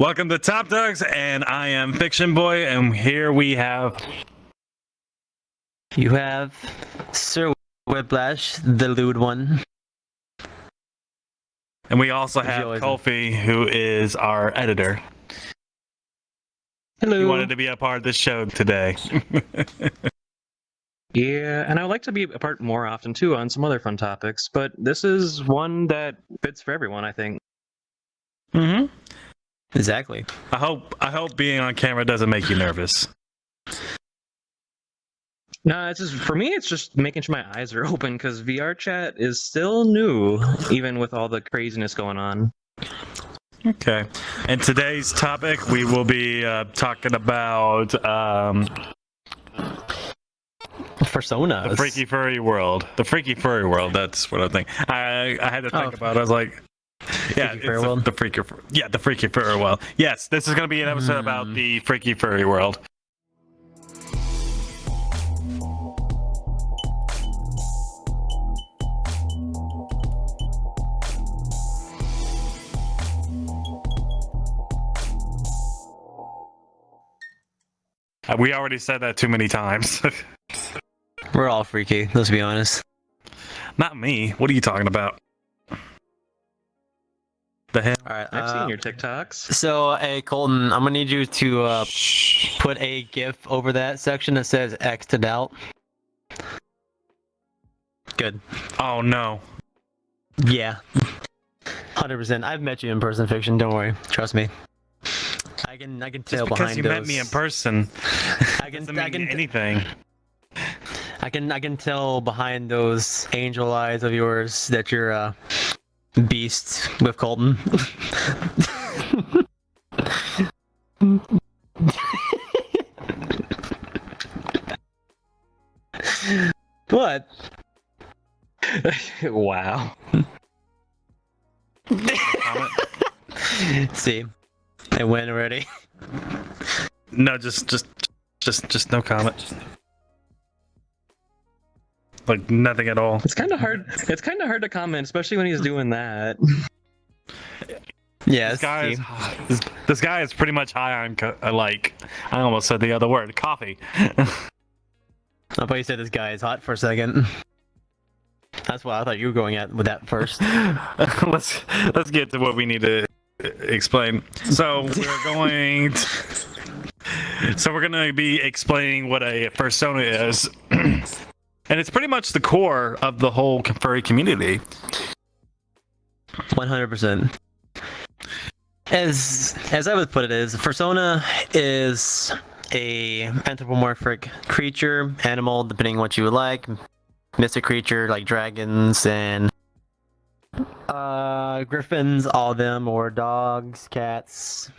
Welcome to Top Dogs, and I am FictionBoi, and here we have... You have Sir Whiplash, the lewd one. And we also have Kolfy, who is our editor. Hello. He wanted to be a part of this show today. Yeah, and I would like to be a part more often too on some other fun topics, but this is one that fits for everyone, I think. Mm-hmm. Exactly. I hope being on camera doesn't make you nervous. No, it's just for me. It's just making sure my eyes are open because VRchat is still new, even with all the craziness going on. Okay. And today's topic, we will be talking about Fursonas. the freaky furry world. The freaky furry world. That's what I think. I had to think about it. I was like, yeah, the freaky furry world. Yes, this is going to be an episode about the freaky furry world. We already said that too many times. We're all freaky, let's be honest. Not me. What are you talking about? The hell? All right, I've seen your TikToks. So, hey, Coltyn, I'm gonna need you to put a GIF over that section that says X to doubt. Good. Oh no. Yeah. 100%. I've met you in person, Fiction. Don't worry. Trust me. I can tell Just behind because you those. met me in person, I can anything. I can tell behind those angel eyes of yours that you're a beast with Coltyn. What? Wow. See, I went already. No, just no comment. Like nothing at all. It's kind of hard. It's kind of hard to comment, especially when he's doing that. Yeah, this guy is pretty much high on like I almost said the other word, coffee. I thought you said this guy is hot for a second. That's what I thought you were going at with that first. let's get to what we need to explain. So we're going to be explaining what a fursona is. And it's pretty much the core of the whole furry community. 100%. As I would put it, is fursona is a anthropomorphic creature, animal, depending on what you would like. Mystic creature like dragons and griffins, all of them, or dogs, cats,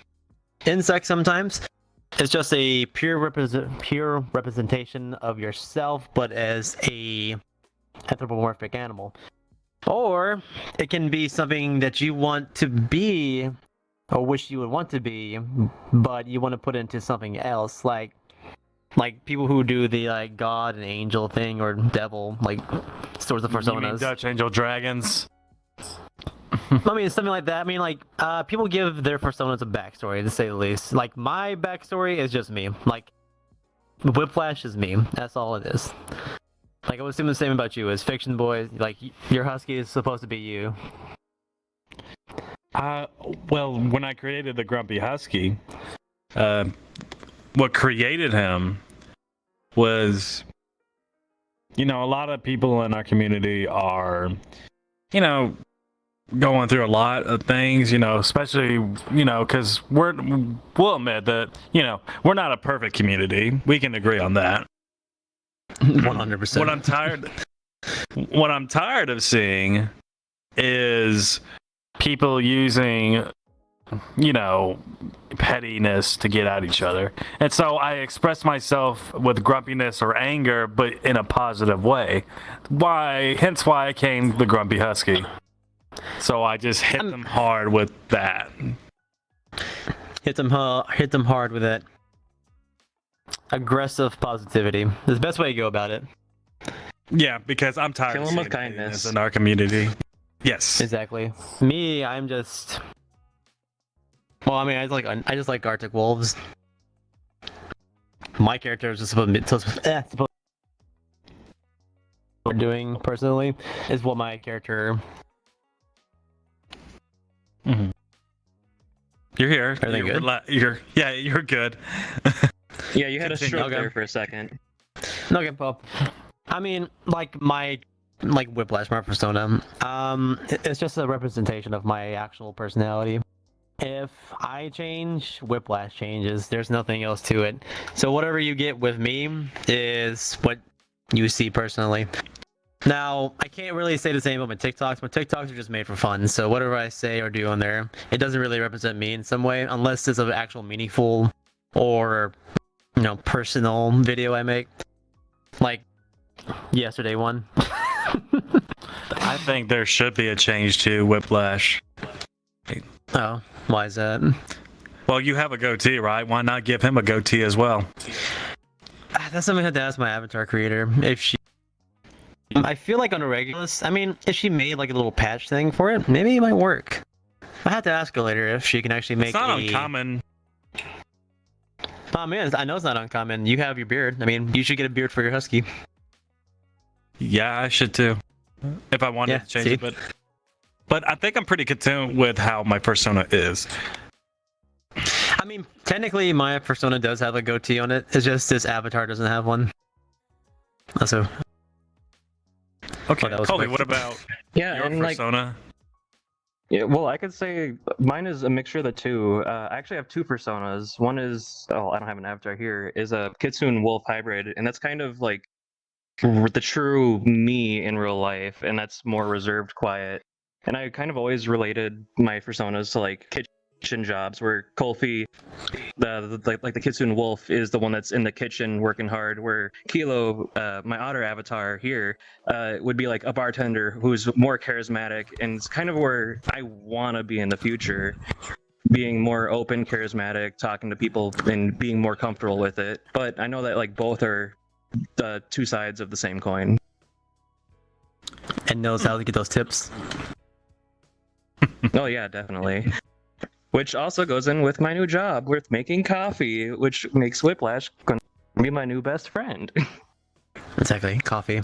insects sometimes. It's just a pure representation of yourself, but as a anthropomorphic animal. Or it can be something that you want to be, or wish you would want to be, but you want to put into something else, like people who do the like god and angel thing, or devil, like sorts of personas. You mean Dutch angel dragons? I mean, something like that. I mean, like, people give their personas a backstory, to say the least. Like, my backstory is just me. Like, Whiplash is me. That's all it is. Like, I would assume the same about you as FictionBoi. Like, your husky is supposed to be you. Well, when I created the Grumpy Husky, what created him was, a lot of people in our community are, going through a lot of things, especially, because we'll admit that, we're not a perfect community. We can agree on that. 100%. What I'm tired of seeing is people using, pettiness to get at each other. And so I express myself with grumpiness or anger, but in a positive way. Hence why I came the Grumpy Husky. So I just hit them hard with that. Hit them hard with that aggressive positivity. That's the best way to go about it. Yeah, because I'm tired of seeing kindness in our community. Yes. Exactly. Me, I'm just Well, I mean, I just like Arctic wolves. My character is just supposed we're doing personally is what my character. Mm-hmm. You're here. Everything good? You're good. Yeah, you had a stroke Okay. there for a second. Okay, well, I mean, like Whiplash, my persona. It's just a representation of my actual personality. If I change, Whiplash changes. There's nothing else to it. So whatever you get with me is what you see personally. Now, I can't really say the same about my TikToks. My TikToks are just made for fun. So whatever I say or do on there, it doesn't really represent me in some way, unless it's an actual meaningful or personal video I make. Like yesterday one. I think there should be a change to Whiplash. Oh, why is that? Well, you have a goatee, right? Why not give him a goatee as well? That's something I have to ask my avatar creator. If she, I feel like on a regular, I mean, if she made like a little patch thing for it, maybe it might work. I have to ask her later if she can actually make. It's not uncommon. Oh man, I know it's not uncommon. You have your beard. I mean, you should get a beard for your husky. Yeah, I should too. If I wanted to change it, but I think I'm pretty content with how my persona is. I mean, technically, my persona does have a goatee on it. It's just this avatar doesn't have one. Also, okay. that was Kolfy, quick. what about Yeah, your and persona? Yeah, well, I could say mine is a mixture of the two. I actually have two personas. One is, I don't have an avatar here, is a Kitsune Wolf hybrid, and that's kind of like the true me in real life, and that's more reserved, quiet. And I kind of always related my personas to like kitchen jobs, where Kolfy, the Kitsune Wolf, is the one that's in the kitchen working hard, where Kilo, my otter avatar here, would be like a bartender who's more charismatic, and it's kind of where I want to be in the future, being more open, charismatic, talking to people, and being more comfortable with it. But I know that like both are the two sides of the same coin. And knows how to get those tips. Oh yeah, definitely. Which also goes in with my new job with making coffee, which makes Whiplash going to be my new best friend. Exactly. Coffee.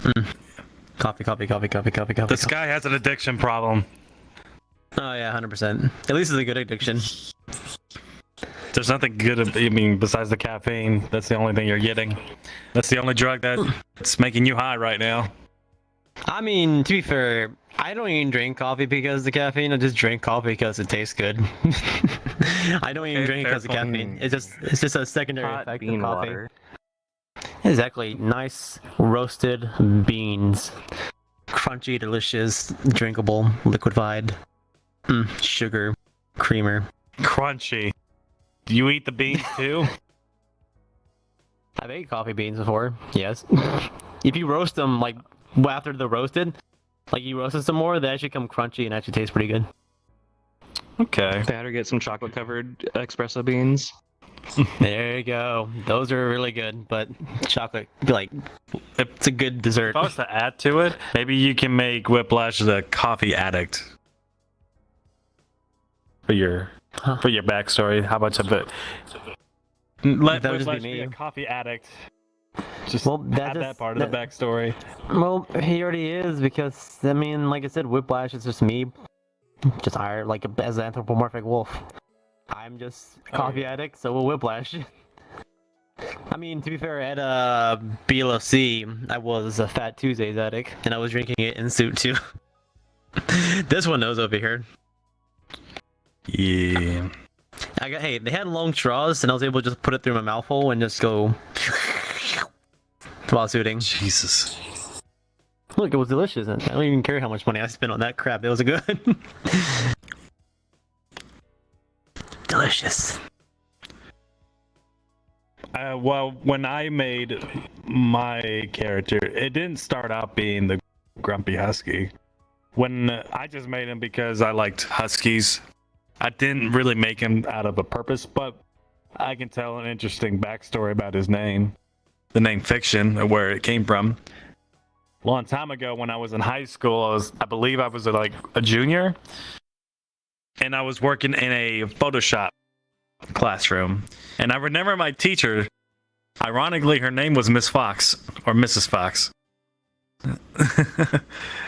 Coffee. This guy has an addiction problem. Oh yeah, 100%. At least it's a good addiction. There's nothing good, besides the caffeine. That's the only thing you're getting. That's the only drug that's making you high right now. I mean, to be fair, I don't even drink coffee because of the caffeine. I just drink coffee because it tastes good. I don't even drink because of caffeine. It's just a secondary Hot effect bean of coffee. water. Exactly. Nice roasted beans. Crunchy, delicious, drinkable, liquefied. Sugar, creamer. Crunchy. Do you eat the beans too? I've ate coffee beans before. Yes. If you roast them like after they're roasted, like you roast them some more, they actually come crunchy and actually taste pretty good. Okay. Better get some chocolate covered espresso beans. There you go. Those are really good, but chocolate, like, it's a good dessert. If I was to add to it, maybe you can make Whiplash the coffee addict. For your backstory, how much of it? Let That would just Whiplash be be a me. coffee addict. Just Well, add that part of the backstory. Well, he already is because, I mean, like I said, Whiplash is just me, just hired like as an anthropomorphic wolf. I'm just a coffee addict, so will Whiplash. I mean, to be fair, at BLFC, I was a Fat Tuesdays addict, and I was drinking it in suit too. This one knows over here. Yeah. Hey, they had long straws, and I was able to just put it through my mouth hole and just go while suiting. Jesus. Look, it was delicious. And I don't even care how much money I spent on that crap. It was good. Delicious. Well, when I made my character, it didn't start out being the grumpy husky. When I just made him because I liked huskies. I didn't really make him out of a purpose, but I can tell an interesting backstory about his name. The name Fiction, where it came from. A long time ago when I was in high school, I believe I was like a junior. And I was working in a Photoshop classroom. And I remember my teacher, ironically, her name was Miss Fox, or Mrs. Fox.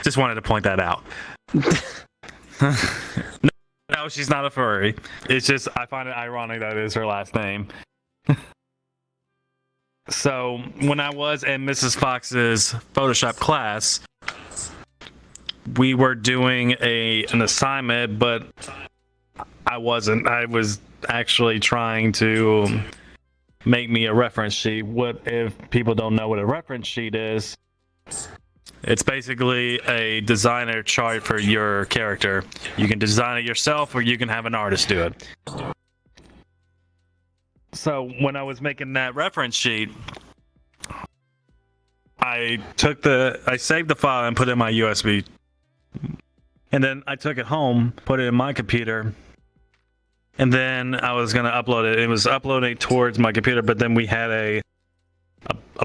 Just wanted to point that out. No, she's not a furry. It's just, I find it ironic that is her last name. So, when I was in Mrs. Fox's Photoshop class, we were doing an assignment, but I wasn't. I was actually trying to make me a reference sheet. What if people don't know what a reference sheet is? It's basically a designer chart for your character. You can design it yourself, or you can have an artist do it. So when I was making that reference sheet, I saved the file and put it in my USB. And then I took it home, put it in my computer, and then I was gonna upload it. It was uploading towards my computer, but then we had a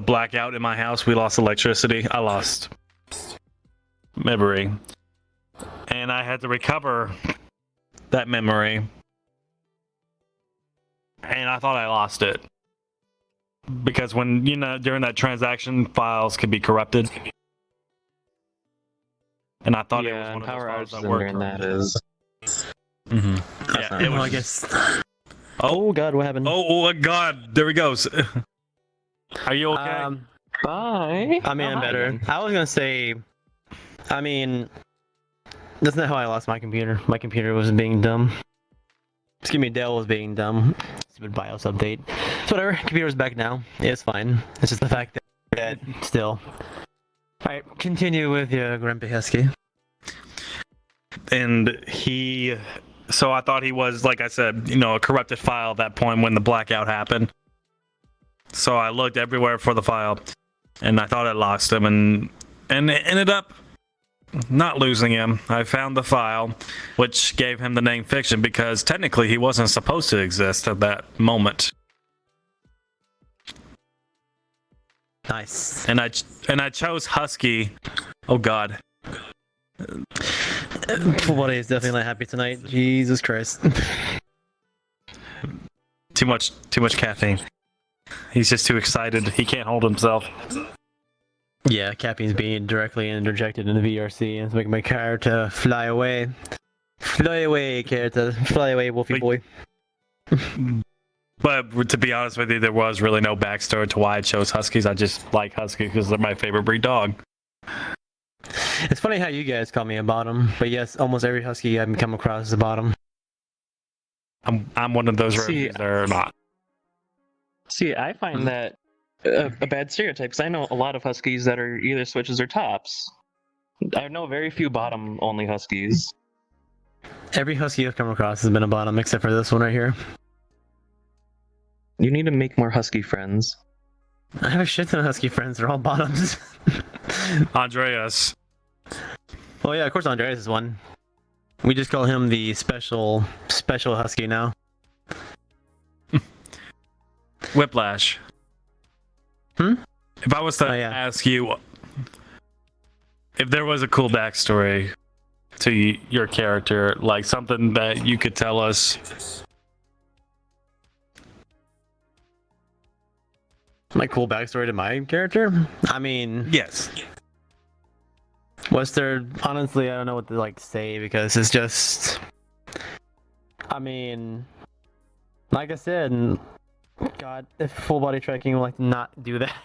blackout in my house. We lost electricity. I lost memory, and I had to recover that memory. And I thought I lost it because when during that transaction, files could be corrupted. And I thought it was one of those files that worked. That is. Mm-hmm. Yeah, it was. I guess. Oh God, what happened? Oh God, there he goes. Are you okay? Bye. I mean, I'm better. I was gonna say, I mean, that's not how I lost my computer. My computer was being dumb. Excuse me, Dell was being dumb. Stupid BIOS update. So whatever, computer's back now. It's fine. It's just the fact that still. Alright, continue with your Grumpy Husky. And so I thought he was, like I said, a corrupted file at that point when the blackout happened. So I looked everywhere for the file, and I thought I lost him, and it ended up not losing him. I found the file, which gave him the name Fiction, because technically he wasn't supposed to exist at that moment. Nice. And I chose Husky. Oh God. Fullbody is definitely not happy tonight. Jesus Christ. Too much caffeine. He's just too excited. He can't hold himself. Yeah, caffeine's being directly interjected into VRC and it's making my character fly away. Fly away, character. Fly away, Wolfie boy. But to be honest with you, there was really no backstory to why I chose Huskies. I just like Huskies because they're my favorite breed dog. It's funny how you guys call me a bottom, but yes, almost every Husky I've come across is a bottom. I'm one of those reviews that are not. See, I find that a bad stereotype, because I know a lot of Huskies that are either switches or tops. I know very few bottom-only Huskies. Every Husky I've come across has been a bottom, except for this one right here. You need to make more Husky friends. I have a shit ton of Husky friends, they're all bottoms. Andreas. Well, yeah, of course Andreas is one. We just call him the special Husky now. Whiplash. If I was to ask you if there was a cool backstory to your character, like something that you could tell us. My cool backstory to my character? I mean, yes. What's there? Honestly, I don't know what to say because it's just. I mean, like I said, God, if full body tracking will not do that.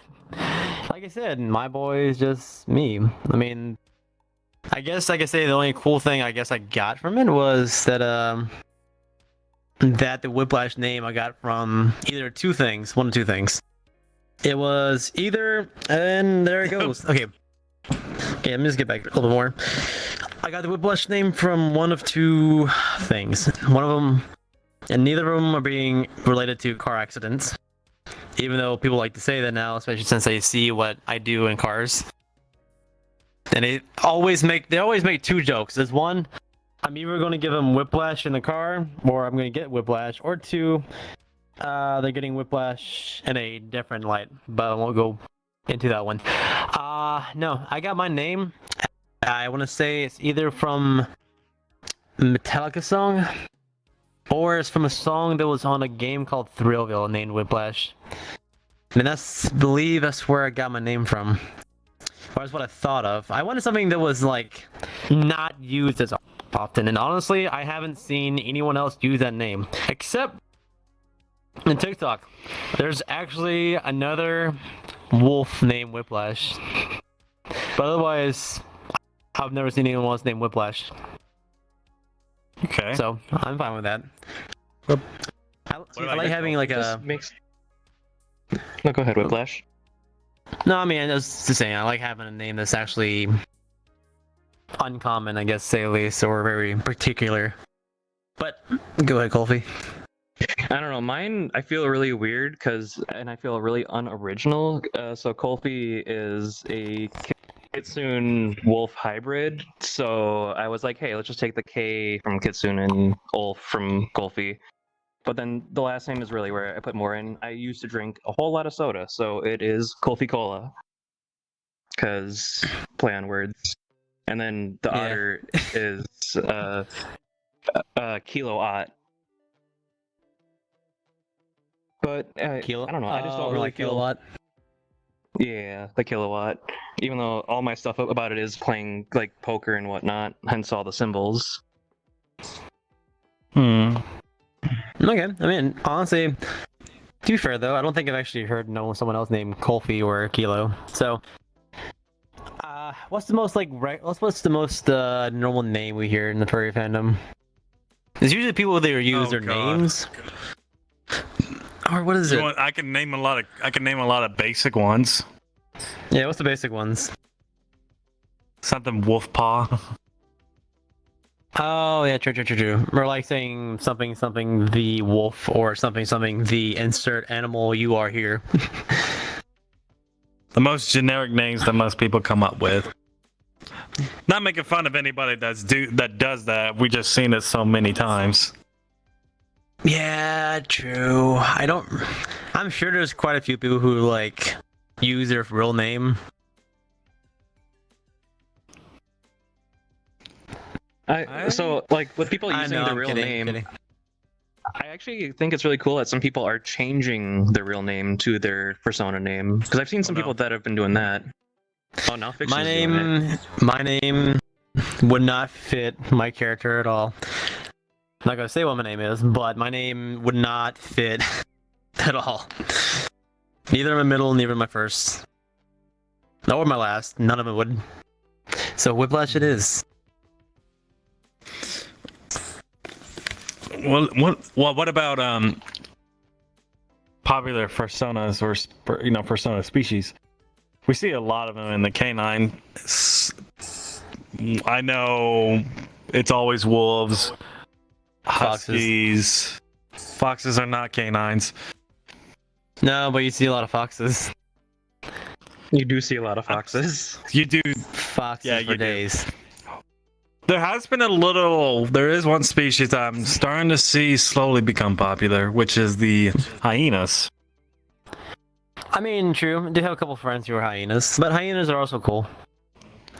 Like I said, my boy is just me. I mean, I guess I could say the only cool thing I guess I got from it was that that the Whiplash name I got from either one of two things. It was either, and there it goes. Okay, let me just get back a little more. I got the Whiplash name from one of two things. One of them, and neither of them are being related to car accidents. Even though people like to say that now, especially since they see what I do in cars. And they always make two jokes. There's one, I'm either going to give them whiplash in the car, or I'm going to get whiplash, or two, they're getting whiplash in a different light, but I won't go into that one. No, I got my name. I want to say it's either from Metallica song. or it's from a song that was on a game called Thrillville named Whiplash. I mean, believe that's where I got my name from. Or that's what I thought of. I wanted something that was like not used as often, and honestly, I haven't seen anyone else use that name except in TikTok. There's actually another wolf named Whiplash, but otherwise, I've never seen anyone else named Whiplash. Okay. So I'm fine with that. I like having like a. No, go ahead, Whiplash. No, I mean, I was just saying, I like having a name that's actually uncommon, I guess, say at least, or very particular. But go ahead, Kolfy. I don't know. Mine, I feel really weird and I feel really unoriginal. So Kolfy is a Kitsune Wolf hybrid. So I was like, hey, let's just take the K from Kitsune and Wolf from Kolfy. But then the last name is really where I put more in. I used to drink a whole lot of soda, so it is Kolfy Cola. Because play on words. And then the otter is Kilowatt. But I don't know. I just don't really like feel. Kilowatt. Yeah, the Kilowatt. Even though all my stuff about it is playing like poker and whatnot, hence all the symbols. Okay, I mean, honestly, to be fair though, I don't think I've actually heard someone else named Kolfy or Kilo. So, what's the most what's the most normal name we hear in the furry fandom? It's usually people that use their names. Or what is it? I can name a lot of basic ones. Yeah, what's the basic ones? Something wolf paw. Oh yeah, true. Or like saying something the wolf, or something the insert animal you are here. The most generic names that most people come up with. Not making fun of anybody that does that. We just seen it so many times. Yeah, true. I'm sure there's quite a few people who like use their real name. So like with people using their real name, I actually think it's really cool that some people are changing their real name to their persona name, because I've seen some people that have been doing that. Oh, now NonFiction. My name would not fit my character at all. I'm not gonna say what my name is, but my name would not fit at all. Neither my middle, neither my first, or my last. None of it would. So Whiplash it is. Well, what about popular fursonas or fursona species? We see a lot of them in the canine. I know it's always wolves, huskies. Foxes are not canines. No, but you see a lot of foxes. You do see a lot of foxes. You do. Foxes for days. There is one species I'm starting to see slowly become popular, which is the hyenas. I mean, true. I do have a couple friends who are hyenas, but hyenas are also cool.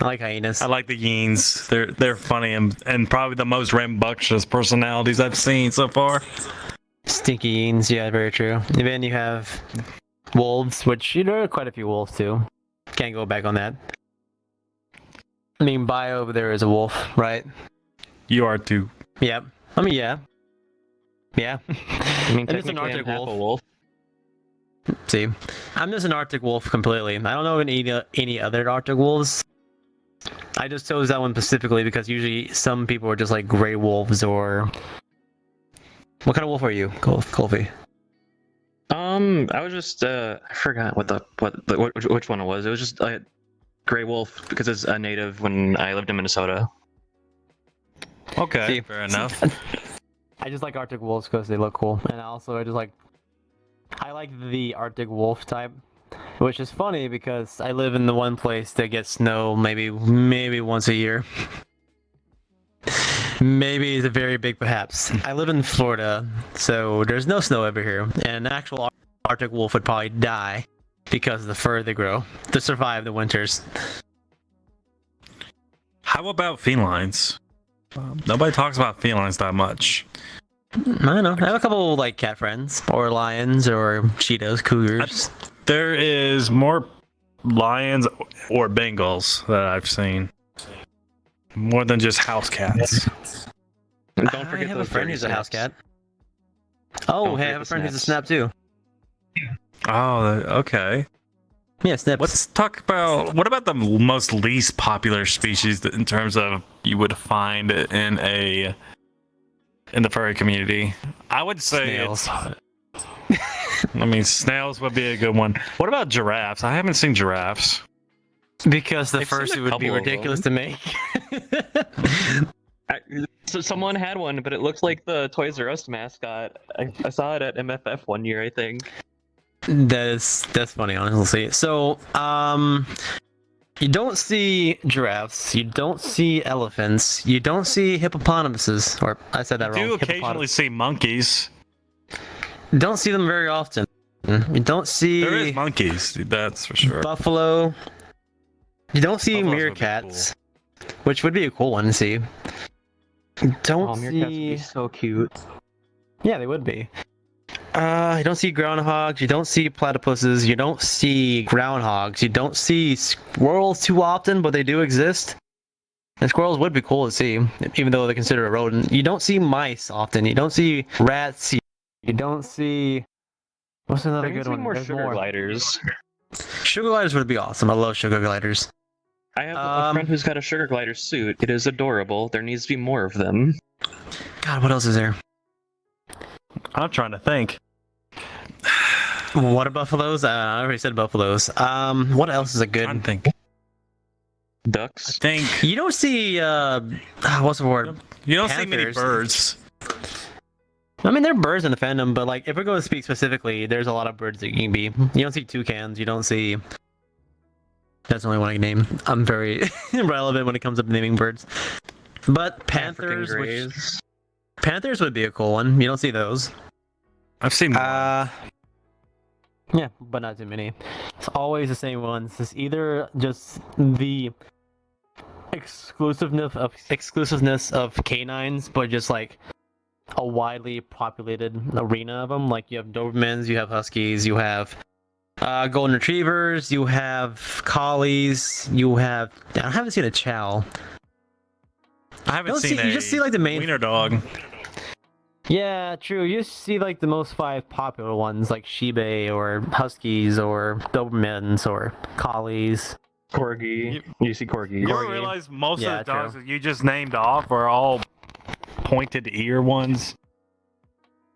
I like hyenas. I like the yeens. They're funny and probably the most rambunctious personalities I've seen so far. Stinky yeens, yeah, very true. And then you have wolves, which there are quite a few wolves too. Can't go back on that. I mean, Bio over there is a wolf, right? You are too. Yep. I mean, yeah. Yeah. I mean, and it's an Arctic I'm half a wolf. See, I'm just an Arctic wolf completely. I don't know any other Arctic wolves. I just chose that one specifically because usually some people are just like gray wolves or. What kind of wolf are you, Kolfy? I was just I forgot which one it was. It was just a gray wolf because it's a native when I lived in Minnesota. Okay, See, fair enough. I just like Arctic wolves because they look cool, and also I like the Arctic wolf type, which is funny because I live in the one place that gets snow maybe once a year. Maybe it's a very big perhaps. I live in Florida, so there's no snow over here, and an actual Arctic wolf would probably die because of the fur they grow to survive the winters. How about felines? Nobody talks about felines that much. I don't know. I have a couple like cat friends, or lions, or cheetahs, cougars. There is more lions or Bengals that I've seen. More than just house cats. And don't forget I have a those friend dirty who's a house snaps. cat. Oh, Don't hey, I forget have a the friend who's a snaps. snap too. Oh, okay. Yeah, snips. Let's talk about what about the most least popular species that, in terms of you would find in the furry community. I would say Snails. I mean, snails would be a good one. What about giraffes? I haven't seen giraffes. Because the I've seen first a would be couple of ridiculous to make. So someone had one, but it looked like the Toys R Us mascot. I saw it at MFF one year, I think. That's funny, honestly. So, you don't see giraffes, you don't see elephants, you don't see hippopotamuses, or I said that You wrong. do occasionally see monkeys. Don't see them very often. You don't see There is monkeys, that's for sure. buffalo. You don't see Buffaloes would be meerkats, which would be a cool one to see. You don't Oh, meerkats would see. be so cute. Yeah, they would be. You don't see groundhogs, you don't see platypuses, you don't see groundhogs, you don't see squirrels too often, but they do exist. And squirrels would be cool to see, even though they're considered a rodent. You don't see mice often, you don't see rats, you don't see... What's another There needs good to be one? more There's sugar gliders. Sugar gliders would be awesome, I love sugar gliders. I have a friend who's got a sugar glider suit. It is adorable. There needs to be more of them. God, what else is there? I'm trying to think. What are buffaloes? I already said buffaloes. What else is a I'm good... trying to think. I Ducks. think You don't see, what's the word? you don't see many Panthers. birds. I mean, there are birds in the fandom, but like, if we're going to speak specifically, there's a lot of birds that you can be. You don't see toucans, you don't see... That's the only one I can name. I'm very irrelevant when it comes up to naming birds. But panthers, African which... greys. Panthers would be a cool one. You don't see those. I've seen Yeah, but not too many. It's always the same ones. It's either just the exclusiveness of canines, but just like a widely populated arena of them. Like you have Dobermans, you have Huskies, you have Golden Retrievers, you have Collies, you have... I haven't seen a Chow. I haven't Don't seen see- you just see, like, the main- wiener dog. Yeah, true. You see like the most 5 popular ones, like Shiba or Huskies or Dobermans or Collies. Corgi. You see Corgi. You ever Corgi. realize most Yeah, of the dogs true. that you just named off are all pointed ear ones?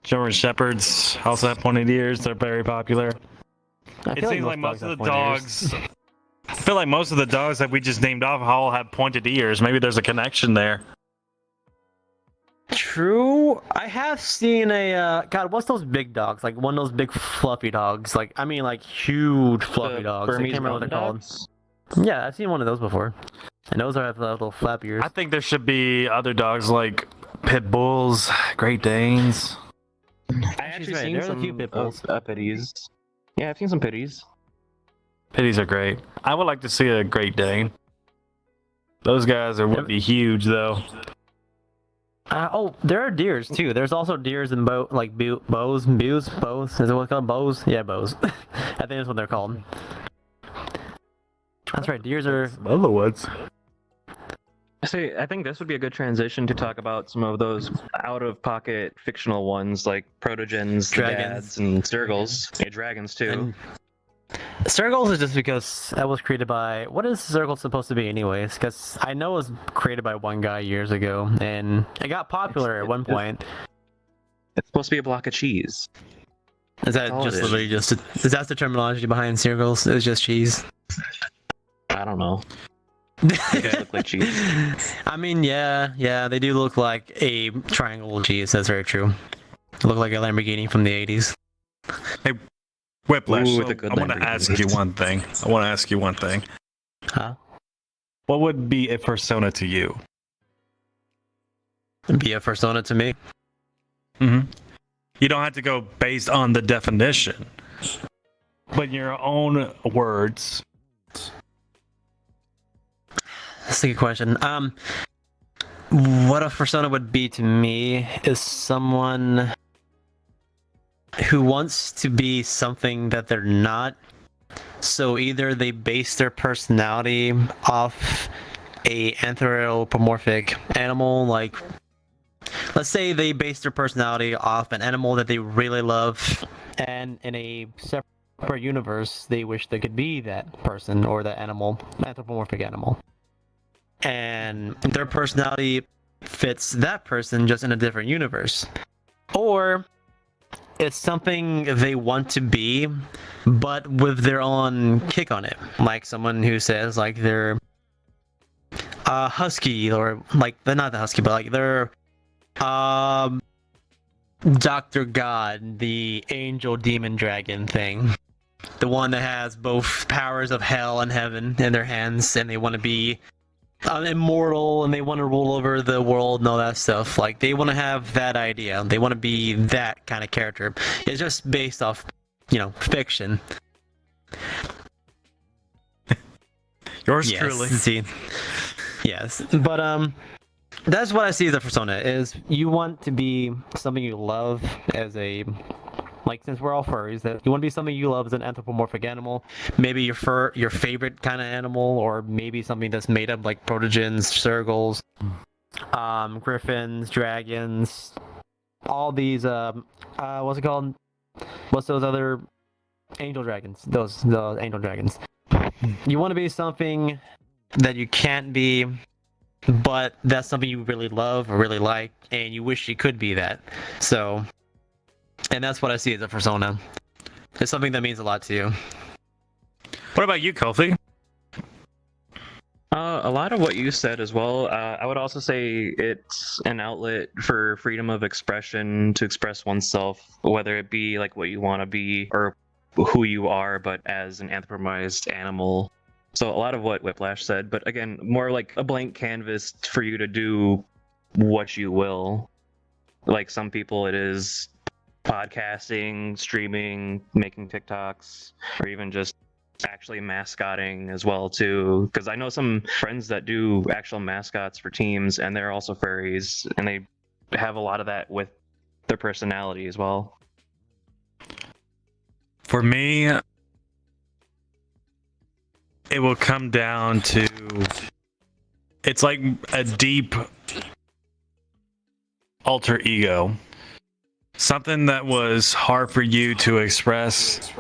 German Shepherds also have pointed ears. They're very popular. I It feel seems like most most of the dogs have dogs. I feel like most of the dogs that we just named off all have pointed ears. Maybe there's a connection there. True. I have seen a God. What's those big dogs? Like one of those big fluffy dogs. Like I mean, like huge fluffy The dogs. I Burmese can't remember what they're brown called. dogs? Yeah, I've seen one of those before. And those have little flap ears. I think there should be other dogs like pit bulls, Great Danes. I actually right, seen there's a some few pit bulls. pitties. Yeah, I've seen some pitties. Pitties are great. I would like to see a Great Dane. Those guys would be huge, though. Oh, there are deers too. There's also deers and bows. Bows. Is it what it's called? Bows? Yeah, bows. I think that's what they're called. That's right. Deers are. Other ones. See, I think this would be a good transition to talk about some of those out-of-pocket fictional ones like protogens, the Dragons. dads, and Zergles. Yeah, dragons too. And Circles is just because that was created by... What is Circles supposed to be anyways? Because I know it was created by one guy years ago, and it got popular at one point. It's supposed to be a block of cheese. Is that all it just is. literally just... Is that the terminology behind Circles? It's just cheese? I don't know. They guys look like cheese. I mean, yeah, they do look like a triangle of cheese. That's very true. They look like a Lamborghini from the 80s. Whiplash. Ooh, So with a good I want to Lamborghini. ask you one thing. Huh? What would be a persona to you? Be a fursona to me. Mm-hmm. You don't have to go based on the definition, but in your own words. That's a good question. what a persona would be to me is someone who wants to be something that they're not. So either they base their personality off a anthropomorphic animal, like let's say they base their personality off an animal that they really love, and in a separate universe they wish they could be that person or that animal, anthropomorphic animal, and their personality fits that person just in a different universe. Or it's something they want to be, but with their own kick on it. Like someone who says like they're husky, or like they're not the husky, but like they're Dr. God, the angel demon dragon thing. The one that has both powers of hell and heaven in their hands, and they want to be immortal, and they want to rule over the world and all that stuff. Like they want to have that idea. They want to be that kind of character. It's just based off, fiction. Yours Yes, truly. see. Yes, but that's what I see as a persona. Is you want to be something you love as a, like, since we're all furries, that you want to be something you love as an anthropomorphic animal. Maybe your favorite kind of animal, or maybe something that's made up like protogens, sergals, griffins, dragons, all these what's it called? What's those other angel dragons? Those angel dragons. You want to be something that you can't be, but that's something you really love or really like, and you wish you could be that. So, and that's what I see as a persona. It's something that means a lot to you. What about you, Kolfy? A lot of what you said as well. I would also say it's an outlet for freedom of expression, to express oneself, whether it be like what you want to be or who you are, but as an anthropomorphized animal. So a lot of what Whiplash said, but again, more like a blank canvas for you to do what you will. Like some people, it is podcasting, streaming, making TikToks, or even just actually mascotting as well too. Because I know some friends that do actual mascots for teams, and they're also furries, and they have a lot of that with their personality as well. For me, it will come down to, it's like a deep alter ego. Something that was hard for you to express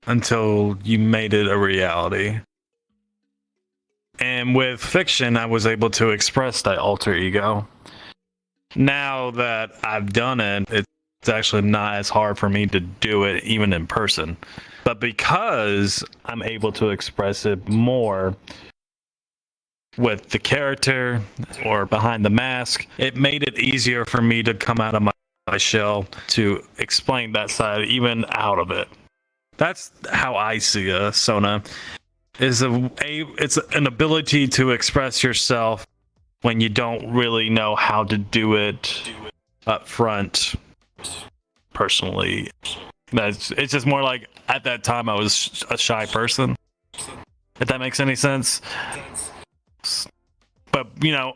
until you made it a reality. And with fiction, I was able to express that alter ego. Now that I've done it, it's actually not as hard for me to do it even in person. But because I'm able to express it more with the character or behind the mask, it made it easier for me to come out of my shell to explain that side, even out of it. That's how I see a persona. It's an ability to express yourself when you don't really know how to do it up front. Personally, it's just more like at that time I was a shy person, if that makes any sense. But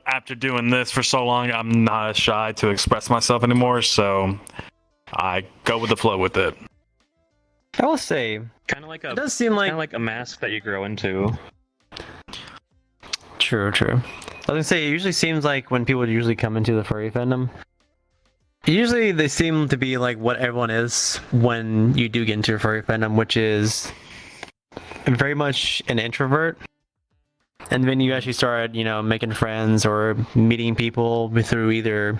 after doing this for so long, I'm not as shy to express myself anymore, so I go with the flow with it. I will say, Kind of like it does seem like a mask that you grow into. True. I was gonna say, it usually seems like when people usually come into the furry fandom, usually they seem to be like what everyone is when you do get into a furry fandom, which is very much an introvert. And then you actually start, making friends or meeting people through either,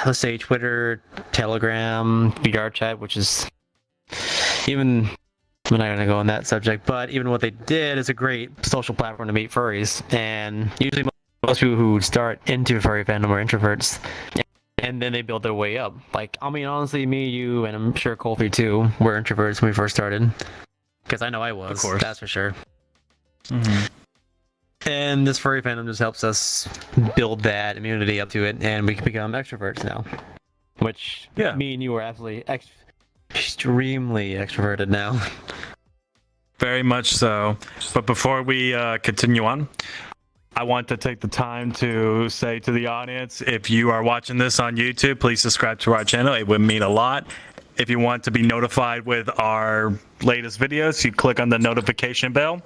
let's say, Twitter, Telegram, vrchat, which is even, I'm not going to go on that subject, but even what they did is a great social platform to meet furries. And usually most people who start into furry fandom are introverts, and then they build their way up. Like, I mean, honestly, me, you, and I'm sure Kolfy too, were introverts when we first started. Because I know I was, of course. That's for sure. Mm-hmm. And this furry fandom just helps us build that immunity up to it, and we can become extroverts now. Which, me and you are absolutely extremely extroverted now. Very much so. But before we continue on, I want to take the time to say to the audience, if you are watching this on YouTube, please subscribe to our channel. It would mean a lot. If you want to be notified with our latest videos, you click on the notification bell.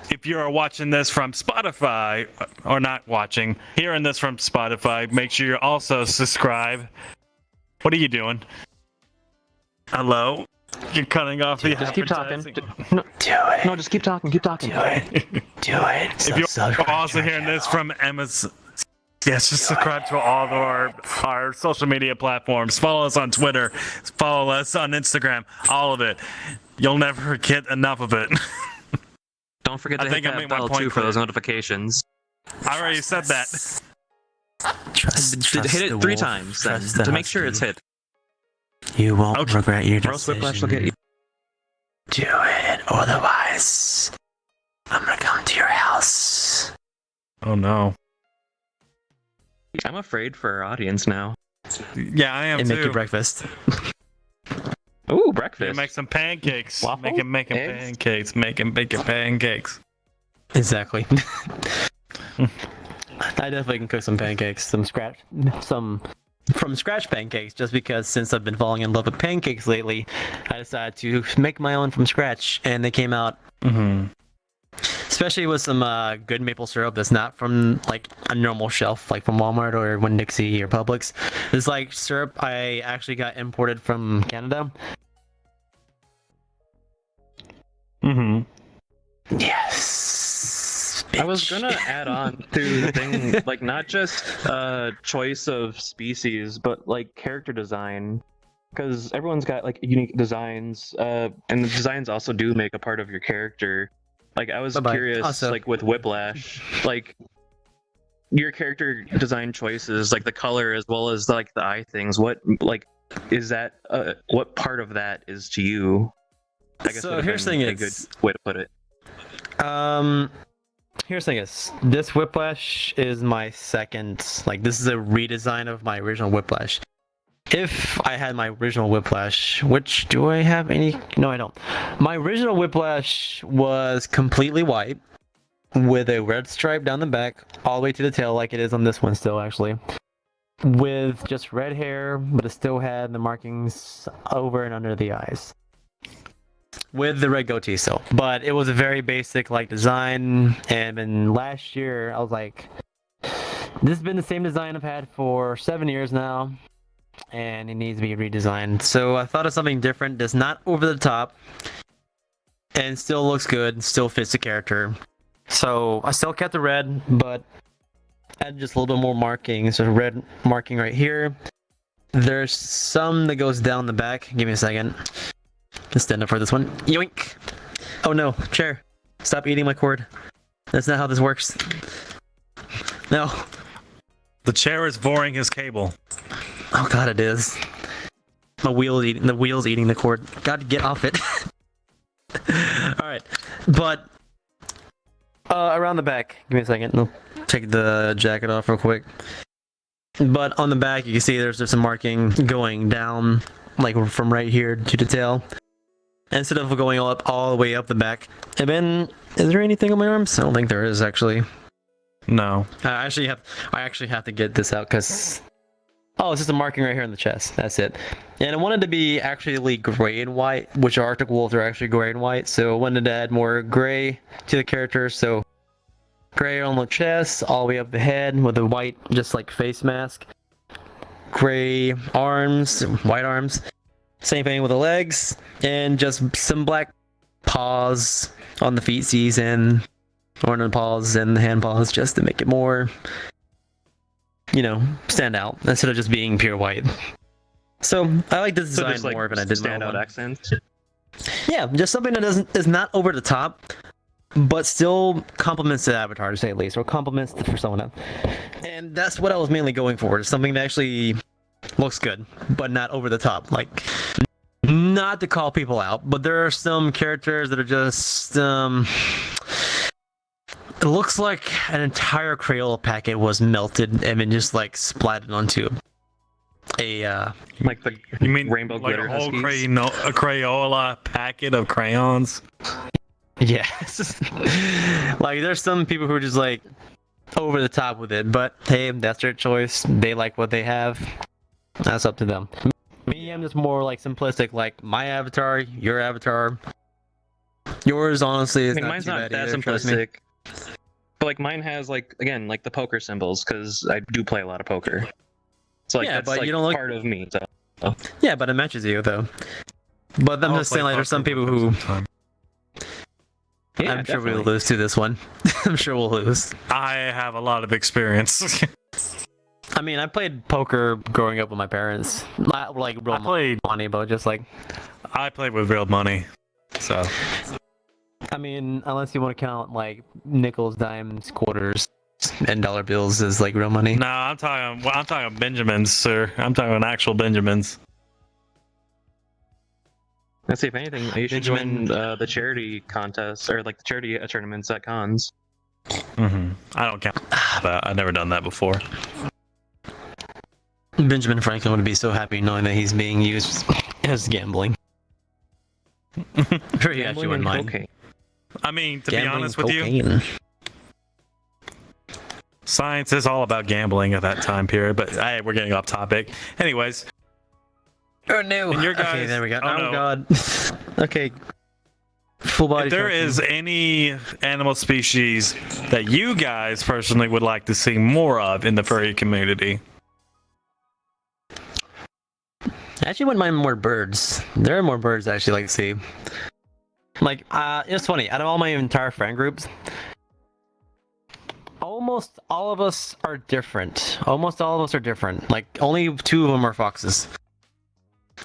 If you are watching this from Spotify, or not watching, hearing this from Spotify, make sure you also subscribe. What are you doing? Hello? You're cutting off the Just keep talking. Do it. No, just keep talking. Keep talking. Do it. Do it. If you're also hearing this from Emma's, yes, just subscribe to all of our social media platforms. Follow us on Twitter. Follow us on Instagram. All of it. You'll never get enough of it. Don't forget to hit that bell too for those notifications. I already said that. Trust hit it 3 times then, to make sure it's hit. You won't regret your Or else Whiplash will get you. Do it, otherwise I'm gonna come to your house. Oh no. I'm afraid for our audience now. Yeah, I am And too. make you breakfast. Ooh, breakfast. Make some pancakes. Waffle? Making Eggs? pancakes. Making pancakes. Exactly. I definitely can cook some pancakes, from scratch pancakes, just because since I've been falling in love with pancakes lately, I decided to make my own from scratch, and they came out, especially with some good maple syrup that's not from like a normal shelf, like from Walmart or Winn-Dixie or Publix. It's like syrup I actually got imported from Canada. Yes. I was gonna add on to the thing, like not just choice of species, but like character design, because everyone's got like unique designs, and the designs also do make a part of your character. Like I was curious, Also, like with Whiplash, like your character design choices, like the color as well as like the eye things. What like is that? What part of that is to you? I guess so here's the thing: a good way to put it. Here's the thing is, this Whiplash is my second, like this is a redesign of my original Whiplash. If I had my original Whiplash, which do I have any? No, I don't. My original Whiplash was completely white with a red stripe down the back, all the way to the tail like it is on this one still actually. With just red hair, but it still had the markings over and under the eyes. With the red goatee still, but it was a very basic like design. And then last year I was like, this has been the same design I've had for 7 years now, and it needs to be redesigned. So I thought of something different that's not over the top and still looks good, still fits the character. So I still kept the red, but added just a little bit more marking. So red marking right here. There's some that goes down the back. Give me a second. Just stand up for this one. Yoink! Oh no, chair. Stop eating my cord. That's not how this works. No. The chair is boring his cable. Oh god, it is. The wheel's eating the cord. God, get off it. Alright. But around the back. Give me a second. I'll take the jacket off real quick. But on the back you can see there's some marking going down, like from right here to the tail, instead of going all the way up the back. And then, is there anything on my arms? I don't think there is actually. No. I actually have to get this out because it's just a marking right here on the chest. That's it. And I wanted to be actually gray and white, which Arctic wolves are actually gray and white. So I wanted to add more gray to the character. So gray on the chest, all the way up the head with a white, just like face mask. Gray arms, white arms. Same thing with the legs, and just some black paws on the feetsies and on the paws and the hand paws, just to make it more, stand out instead of just being pure white. So I like this design more than I did my standout accents. Yeah, just something that is not over the top, but still complements the avatar, to say at least, or complements the persona. And that's what I was mainly going for, something that actually looks good, but not over the top. Like, not to call people out, but there are some characters that are just, it looks like an entire Crayola packet was melted and then just like splatted onto a like the You mean rainbow like glitter a whole huskies? a Crayola packet of crayons? Yeah. Like there's some people who are just like, over the top with it. But hey, that's their choice. They like what they have. That's up to them. Me, I'm just more like simplistic. Like my avatar, your avatar. Yours, honestly, is not mine's too not bad that either, trust me. simplistic. But like mine has like again like the poker symbols because I do play a lot of poker. So like Yeah, that's but like you don't look- part of me. So. Yeah, but it matches you though. But I'm I'll just play saying, like, there's some poker people with who them sometime. Yeah, I'm sure we'll definitely. lose to this one. I'm sure we'll lose. I have a lot of experience. I mean, I played poker growing up with my parents. Not like real I played money, but just like, with real money. So I mean, unless you want to count like nickels, dimes, quarters, and dollar bills as like real money. no, I'm talking Benjamins, sir. I'm talking actual Benjamins. Let's see if anything, you should Benjamin- join the charity contest or like the charity tournaments at cons. I don't count that. I've never done that before. Benjamin Franklin would be so happy knowing that he's being used as gambling. Sure, he actually Gambling wouldn't and mind. cocaine. I mean, to be Gambling, honest with you, cocaine. science is all about gambling at that time period. But hey, we're getting off topic. Anyways, Oh no! And your Okay, guys- there we go. oh, Oh, no. god. Okay. Full body. if there cocaine. is any animal species that you guys personally would like to see more of in the furry community, I actually wouldn't mind more birds. There are more birds I actually like to see. Like, it's funny. Out of all my entire friend groups, almost all of us are different. Like, only 2 of them are foxes.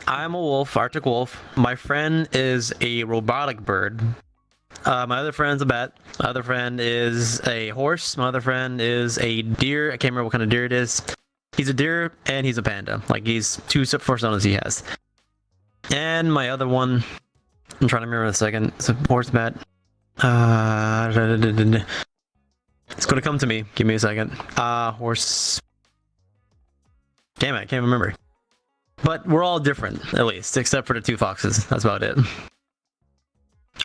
I'm a wolf, Arctic wolf. My friend is a robotic bird. My other friend's a bat. My other friend is a horse. My other friend is a deer. I can't remember what kind of deer it is. He's a deer and he's a panda. Like, he's 2 fursonas he has. And my other one, I'm trying to remember in a second. It's a horse bat. It's gonna come to me. Give me a second. Horse. Damn it, I can't remember. But we're all different, at least, except for the 2 foxes. That's about it.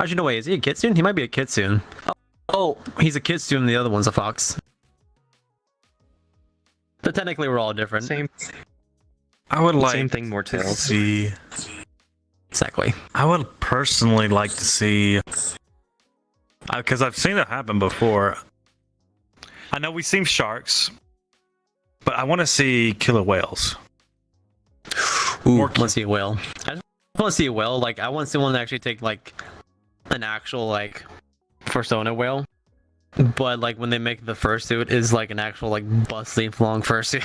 Actually, no way. Is he a kitsune? He might be a kitsune. Oh, he's a kitsune. The other one's a fox. But technically, we're all different. Same I would like same thing. More to tails. see. Exactly. I would personally like to see, because I've seen it happen before. I know we've seen sharks, but I want to see killer whales. Ooh, More I want to see a whale. I just want to see a whale. Like, I want to see one that actually take like an actual like fursona whale. But like when they make the fursuit is like an actual like bust-length long fursuit.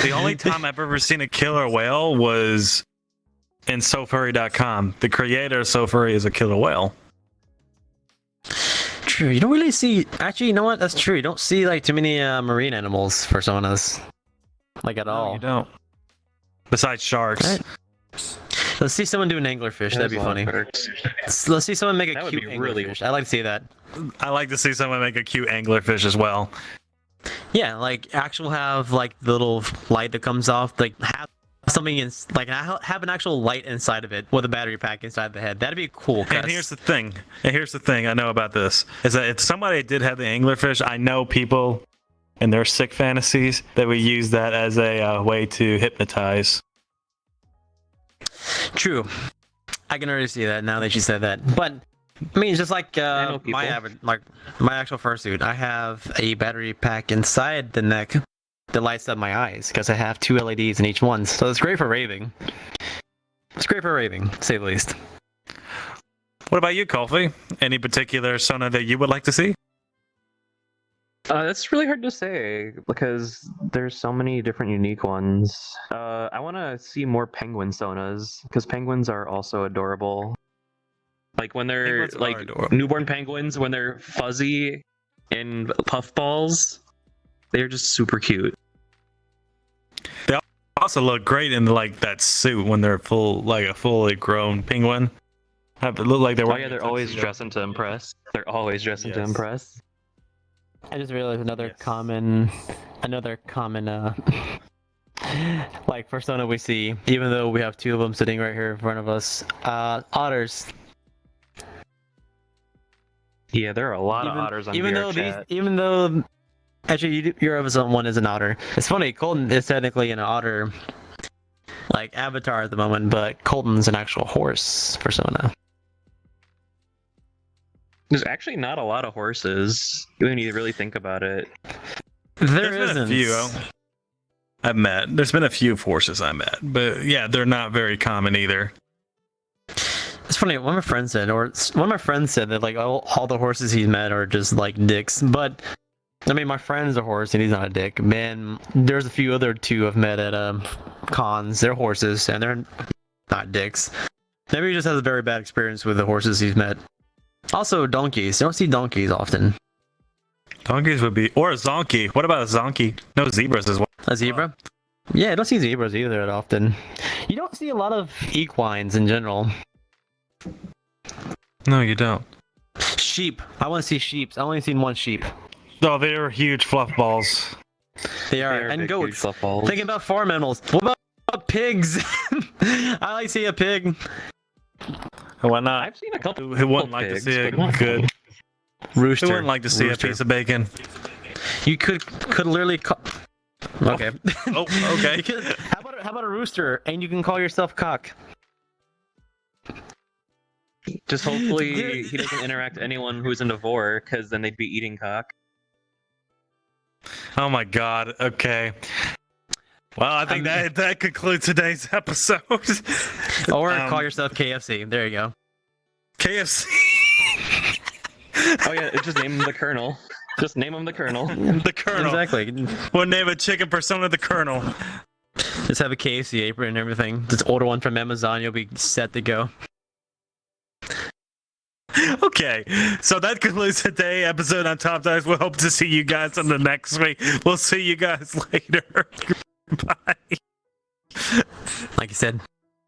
The only time I've ever seen a killer whale was in SoFurry.com. The creator of SoFurry is a killer whale. True. You don't really see. Actually, you know what? That's true. You don't see like too many marine animals fursonas, like at all. No, you don't. Besides sharks. Right. Let's see someone do an anglerfish. That'd be There's a lot funny. of perks. Let's see someone make a That would cute be really- anglerfish. I'd like to see that. I like to see someone make a cute anglerfish as well. Yeah, like actual have like the little light that comes off. Like have something in like have an actual light inside of it with a battery pack inside the head. That'd be cool. And here's the thing. I know about this is that if somebody did have the anglerfish, I know people in their sick fantasies that would use that as a way to hypnotize. True. I can already see that now that you said that. But I mean, it's just like know people. my actual fursuit. I have a battery pack inside the neck that lights up my eyes because I have 2 LEDs in each one. So it's great for raving. It's great for raving, to say the least. What about you, Kolfy? Any particular Sona that you would like to see? That's really hard to say because there's so many different unique ones. I want to see more penguin sonas because penguins are also adorable. Like when they're Penguins are like adorable. newborn penguins, when they're fuzzy and puffballs, they're just super cute. Also look great in like that suit when they're a fully grown penguin. Have it look like they're Oh wearing yeah, a they're always tuxedo. dressing to impress. They're always dressing to Yes. impress. I just realized another Yes. common like persona we see, even though we have 2 of them sitting right here in front of us. Otters. Yeah, there are a lot of otters on even though VRChat. even though Actually, your episode 1 is an otter. It's funny, Coltyn is technically an otter, like, avatar at the moment, but Colton's an actual horse persona. There's actually not a lot of horses when you really think about it. There There's been isn't. a few I've met. There's been a few horses I met, but yeah, they're not very common either. It's funny, one of my friends said that like all the horses he's met are just like dicks. But I mean, my friend's a horse and he's not a dick. Man, there's a few other two I've met at cons. They're horses and they're not dicks. Maybe he just has a very bad experience with the horses he's met. Also, donkeys. You don't see donkeys often. Donkeys would be, or a zonkey. What about a zonkey? No, zebras as well. A zebra? Yeah, I don't see zebras either that often. You don't see a lot of equines in general. No, you don't. Sheep. I want to see sheep. I've only seen one sheep. Oh, they're huge fluff balls. They are. They are And big, goats. huge fluff balls. Thinking about farm animals. What about pigs? I like to see a pig. Why not? I've seen a couple. Who wouldn't like to see a good Rooster. Who wouldn't like to see Rooster. a piece of bacon? You could literally call... Okay. Oh, okay. How about a rooster and you can call yourself cock? Just hopefully he doesn't interact with anyone who's into vor, because then they'd be eating cock. Oh my god. Okay. Well, I think that concludes today's episode. Or call yourself KFC. There you go. KFC. Oh yeah, just name him the Colonel. Just name him the Colonel. The Colonel. Exactly. We'll name a chicken persona the Colonel. Just have a KFC apron and everything. Just order one from Amazon. You'll be set to go. Okay, so that concludes today's episode on Top Dives. We'll hope to see you guys on the next week. We'll see you guys later. Bye. Like I said,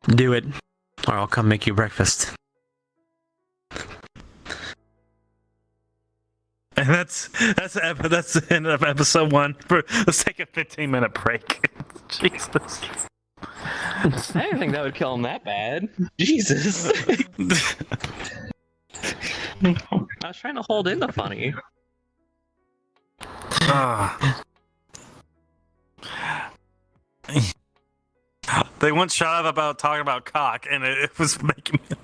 do it, or I'll come make you breakfast. And that's the end of episode 1. Let's take a 15-minute break. Jesus. I didn't think that would kill him that bad. Jesus. I was trying to hold in the funny. They once shut up about talking about cock, and it was making me...